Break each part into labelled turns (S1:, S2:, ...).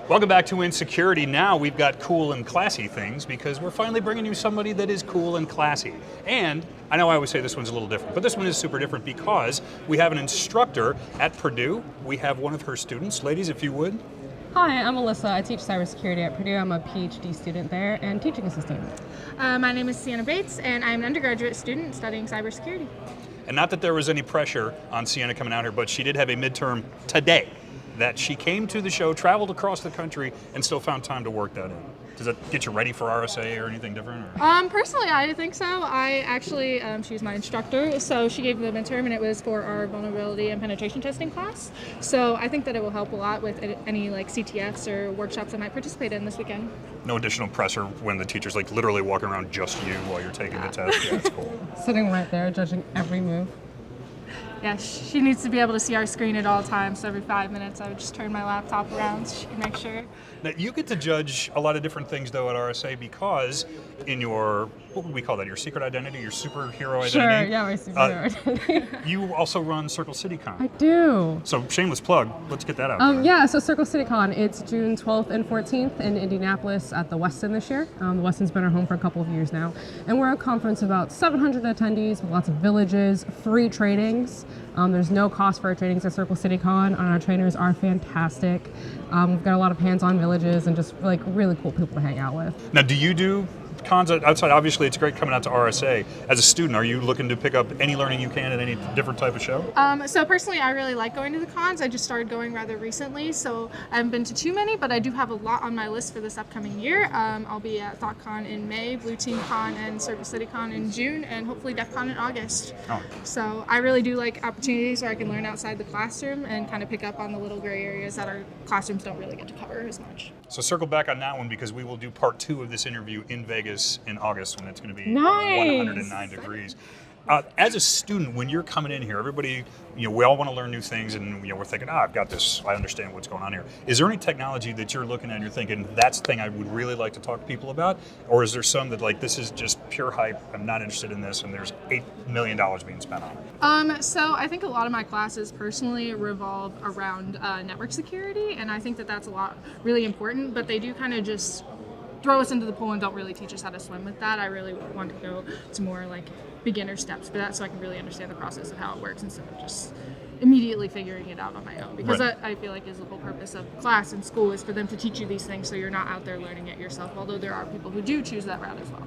S1: Welcome back to Insecurity. Now we've got cool and classy things because we're finally bringing you somebody that is cool and classy. And I know I always say this one's a little different, but this one is super different because we have an instructor at Purdue. We have one of her students. Ladies, if you would.
S2: Hi, I'm Alyssa. I teach cybersecurity at Purdue. I'm a PhD student there and teaching assistant.
S3: My name is Sienna Bates, and I'm an undergraduate student studying cybersecurity.
S1: And not that there was any pressure on Sienna coming out here, but she did have a midterm today that she came to the show, traveled across the country, and still found time to work that in. Does that get you ready for RSA or anything different? Or?
S3: Personally, I think so. I actually, she was my instructor, so she gave me the midterm, and it was for our vulnerability and penetration testing class. So I think that it will help a lot with any like CTFs or workshops I might participate in this weekend.
S1: No additional pressure when the teacher's like literally walking around just you while you're taking the test. Yeah, that's cool.
S2: Sitting right there, judging every move.
S3: Yeah, she needs to be able to see our screen at all times, so every 5 minutes I would just turn my laptop around so she can make sure.
S1: Now, you get to judge a lot of different things, though, at RSA because in your, what would we call that, your secret identity, your superhero identity?
S2: Sure, yeah, my superhero identity.
S1: You also run Circle City Con.
S2: I do.
S1: So, shameless plug, let's get that out there.
S2: Yeah, so Circle City Con, it's June 12th and 14th in Indianapolis at the Westin this year. The Westin's been our home for a couple of years now. And we're a conference of about 700 attendees with lots of villages, free trainings. There's no cost for our trainings at Circle City Con, and our trainers are fantastic. We've got a lot of hands-on villages and just like really cool people to hang out with.
S1: Now, do you do cons outside? Obviously, it's great coming out to RSA. As a student, are you looking to pick up any learning you can at any different type of show?
S3: So personally, I really like going to the cons. I just started going rather recently, so I haven't been to too many, but I do have a lot on my list for this upcoming year. I'll be at ThoughtCon in May, Blue Team Con and Circle City Con in June, and hopefully DEF CON in August.
S1: Oh.
S3: So I really do like opportunities where I can learn outside the classroom and kind of pick up on the little gray areas that our classrooms don't really get to cover as much.
S1: So circle back on that one because we will do part 2 of this interview in Vegas in August when it's going to be
S2: Nice.
S1: 109 degrees. As a student, when you're coming in here, everybody, we all want to learn new things, and we're thinking, I've got this, I understand what's going on here. Is there any technology that you're looking at and you're thinking, that's the thing I would really like to talk to people about? Or is there some that like, this is just pure hype, I'm not interested in this, and there's $8 million being spent on it?
S3: So I think a lot of my classes personally revolve around network security, and I think that that's a lot really important, but they do kind of just throw us into the pool and don't really teach us how to swim with that. I really want to go to more like beginner steps for that so I can really understand the process of how it works instead of just immediately figuring it out on my own. Because
S1: Right.
S3: I feel like is the whole purpose of class and school is for them to teach you these things so you're not out there learning it yourself, although there are people who do choose that route as well.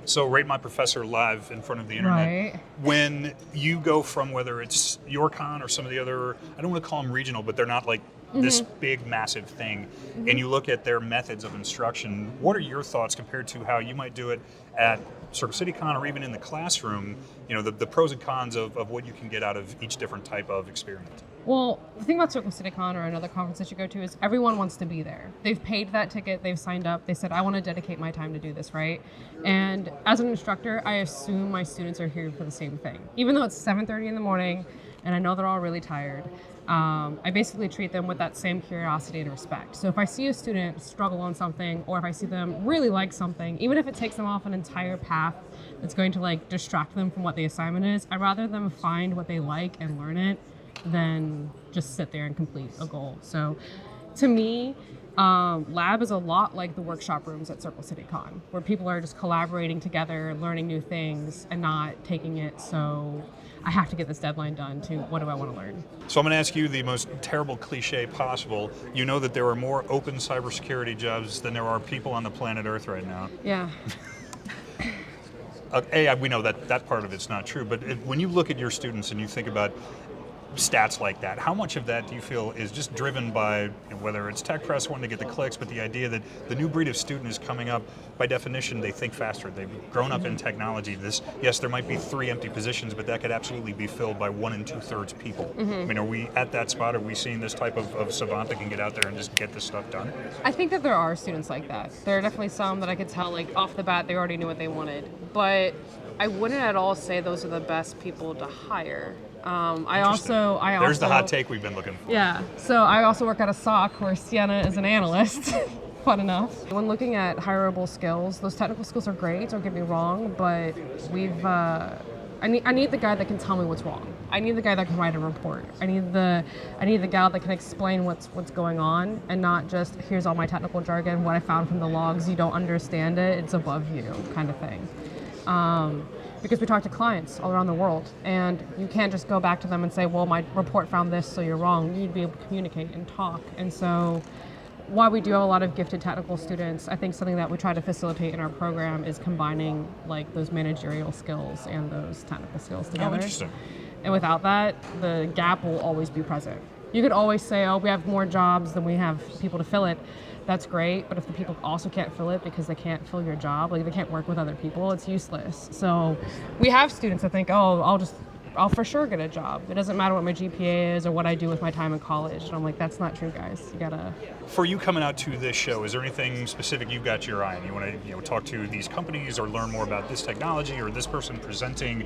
S1: So Rate My Professor live in front of the internet.
S2: Right.
S1: When you go from whether it's your con or some of the other, I don't want to call them regional, but they're not like this big, massive thing, and you look at their methods of instruction, what are your thoughts compared to how you might do it at Circle City Con or even in the classroom, the pros and cons of what you can get out of each different type of experiment?
S2: Well, the thing about Circle City Con or another conference that you go to is everyone wants to be there. They've paid that ticket, they've signed up, they said, I want to dedicate my time to do this, right? And as an instructor, I assume my students are here for the same thing. Even though it's 7:30 in the morning and I know they're all really tired, I basically treat them with that same curiosity and respect. So if I see a student struggle on something, or if I see them really like something, even if it takes them off an entire path that's going to like distract them from what the assignment is, I'd rather them find what they like and learn it than just sit there and complete a goal. So to me, lab is a lot like the workshop rooms at Circle City Con, where people are just collaborating together, learning new things, and not taking it so I have to get this deadline done to what do I want to learn.
S1: So I'm going to ask you the most terrible cliche possible. You know that there are more open cybersecurity jobs than there are people on the planet Earth right now.
S2: Yeah.
S1: We know that part of it's not true, but when you look at your students and you think about stats like that, how much of that do you feel is just driven by whether it's tech press wanting to get the clicks, but the idea that the new breed of student is coming up, by definition, they think faster. They've grown up in technology. Yes, there might be 3 empty positions, but that could absolutely be filled by 1 2/3 people. I mean, are we at that spot? Are we seeing this type of savant that can get out there and just get this stuff done?
S2: I think that there are students like that. There are definitely some that I could tell, like off the bat, they already knew what they wanted. But I wouldn't at all say those are the best people to hire. There's
S1: the hot take we've been looking for.
S2: Yeah, so I also work at a SOC where Sienna is an analyst. Fun enough. When looking at hireable skills, those technical skills are great, don't get me wrong, but we've I need the guy that can tell me what's wrong. I need the guy that can write a report. I need the gal that can explain what's going on, and not just here's all my technical jargon, what I found from the logs, you don't understand it, it's above you kind of thing. Because we talk to clients all around the world, and you can't just go back to them and say, well, my report found this, so you're wrong. You need to be able to communicate and talk. And so while we do have a lot of gifted technical students, I think something that we try to facilitate in our program is combining like those managerial skills and those technical skills together.
S1: Oh, interesting.
S2: And without that, the gap will always be present. You could always say, oh, we have more jobs than we have people to fill it. That's great, but if the people also can't fill it because they can't fill your job, like they can't work with other people, it's useless. So we have students that think, oh, I'll for sure get a job. It doesn't matter what my GPA is or what I do with my time in college. And I'm like, that's not true, guys. You gotta.
S1: For you coming out to this show, is there anything specific you've got your eye on? You want to talk to these companies or learn more about this technology or this person presenting?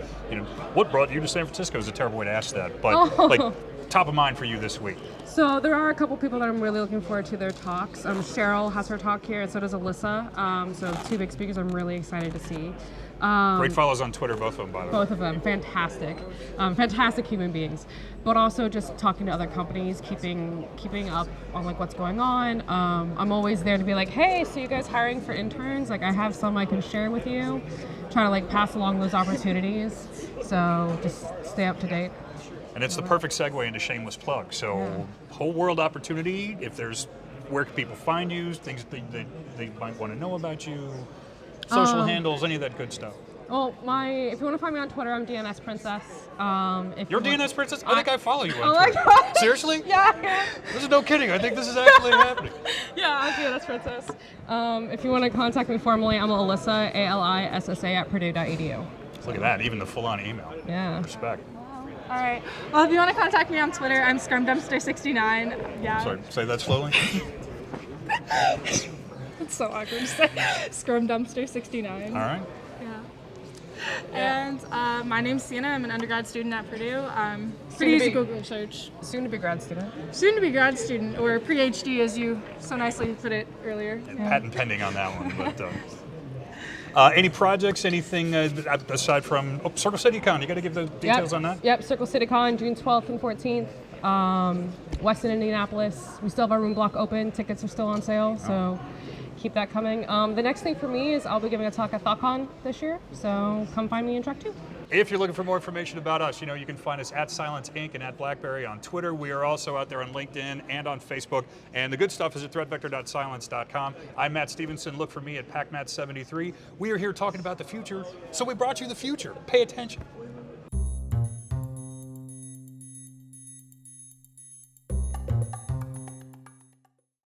S1: What brought you to San Francisco is a terrible way to ask that, but like top of mind for you this week.
S2: So there are a couple people that I'm really looking forward to their talks. Cheryl has her talk here, and so does Alyssa. So two big speakers I'm really excited to see.
S1: Great follows on Twitter, both of them, by the way.
S2: Both of them, fantastic, fantastic human beings. But also just talking to other companies, keeping up on like what's going on. I'm always there to be like, hey, so you guys hiring for interns? Like I have some I can share with you. Try to like pass along those opportunities. So just stay up to date.
S1: And it's the perfect segue into shameless plug. So whole world opportunity. If there's, where can people find you? Things they might want to know about you. Social handles, any of that good stuff.
S2: Well, if you want to find me on Twitter, I'm DNS Princess.
S1: You're DNS Princess? I think I follow you on
S2: oh
S1: Twitter.
S2: My God.
S1: Seriously?
S2: Yeah.
S1: This is no kidding. I think this is actually happening.
S2: Yeah, I'm DNS Princess. If you want to contact me formally, I'm Alyssa, ALISSA at Purdue.edu.
S1: Look at that, even the full-on email.
S2: Yeah.
S1: Respect.
S3: All right. Well, if you want to contact me on Twitter, I'm ScrumDumpster69. Yeah.
S1: Sorry, say that slowly.
S3: It's so awkward to say. ScrumDumpster69.
S1: All right.
S3: And my name's Sienna. I'm an undergrad student at Purdue. Pretty easy Google search.
S2: Soon to be grad student.
S3: Soon to be grad student, or PhD, as you so nicely put it earlier.
S1: And patent pending on that one. But any projects, anything aside from Circle City Con? You got to give the details on that.
S2: Yep, Circle City Con, June 12th and 14th. Weston, Indianapolis. We still have our room block open. Tickets are still on sale, so keep that coming. The next thing for me is I'll be giving a talk at ThoughtCon this year, so come find me in track 2.
S1: If you're looking for more information about us, you can find us at Cylance Inc. and at BlackBerry on Twitter. We are also out there on LinkedIn and on Facebook. And the good stuff is at threatvector.cylance.com. I'm Matt Stevenson. Look for me at PacMatt73. We are here talking about the future, so we brought you the future. Pay attention.